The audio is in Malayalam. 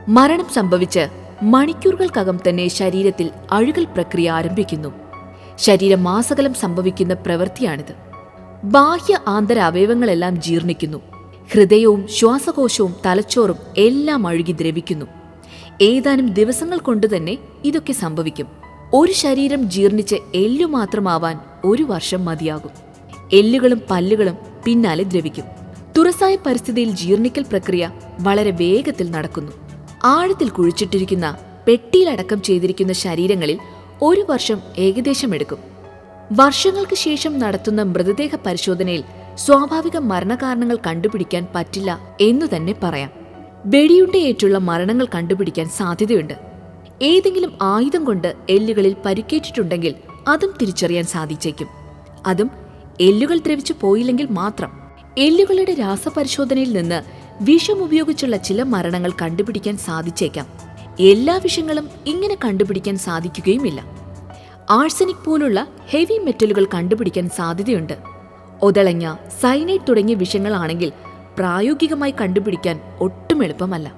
മരണം സംഭവിച്ച് മണിക്കൂറുകൾക്കകം തന്നെ ശരീരത്തിൽ അഴുകൽ പ്രക്രിയ ആരംഭിക്കുന്നു. ശരീരമാസകലം സംഭവിക്കുന്ന പ്രവൃത്തിയാണിത്. ബാഹ്യ ആന്തര അവയവങ്ങളെല്ലാം ജീർണിക്കുന്നു. ഹൃദയവും ശ്വാസകോശവും തലച്ചോറും എല്ലാം അഴുകി ദ്രവിക്കുന്നു. ഏതാനും ദിവസങ്ങൾ കൊണ്ട് തന്നെ ഇതൊക്കെ സംഭവിക്കും. ഒരു ശരീരം ജീർണിച്ച് എല്ലു മാത്രമാവാൻ 1 വർഷം മതിയാകും. എല്ലുകളും പല്ലുകളും പിന്നാലെ ദ്രവിക്കും. തുറസായ പരിസ്ഥിതിയിൽ ജീർണിക്കൽ പ്രക്രിയ വളരെ വേഗത്തിൽ നടക്കുന്നു. ആഴത്തിൽ കുഴിച്ചിട്ടിരിക്കുന്ന പെട്ടിയിലടക്കം ചെയ്തിരിക്കുന്ന ശരീരങ്ങളിൽ 1 വർഷം ഏകദേശം എടുക്കും. വർഷങ്ങൾക്ക് ശേഷം നടത്തുന്ന മൃതദേഹ പരിശോധനയിൽ സ്വാഭാവിക മരണകാരണങ്ങൾ കണ്ടുപിടിക്കാൻ പറ്റില്ല എന്നു തന്നെ പറയാം. വെടിയുണ്ടയേറ്റുള്ള മരണങ്ങൾ കണ്ടുപിടിക്കാൻ സാധ്യതയുണ്ട്. ഏതെങ്കിലും ആയുധം കൊണ്ട് എല്ലുകളിൽ പരിക്കേറ്റിട്ടുണ്ടെങ്കിൽ അതും തിരിച്ചറിയാൻ സാധിച്ചേക്കും. അതും എല്ലുകൾ ദ്രവിച്ചു പോയില്ലെങ്കിൽ മാത്രം. എല്ലുകളുടെ രാസപരിശോധനയിൽ നിന്ന് വിഷം ഉപയോഗിച്ചുള്ള ചില മരണങ്ങൾ കണ്ടുപിടിക്കാൻ സാധിച്ചേക്കാം. എല്ലാ വിഷങ്ങളും ഇങ്ങനെ കണ്ടുപിടിക്കാൻ സാധിക്കുകയുമില്ല. ആഴ്സനിക് പോലുള്ള ഹെവി മെറ്റലുകൾ കണ്ടുപിടിക്കാൻ സാധ്യതയുണ്ട്. ഒതളങ്ങ, സയനൈഡ് തുടങ്ങിയ വിഷങ്ങളാണെങ്കിൽ പ്രായോഗികമായി കണ്ടുപിടിക്കാൻ ഒട്ടും എളുപ്പമല്ല.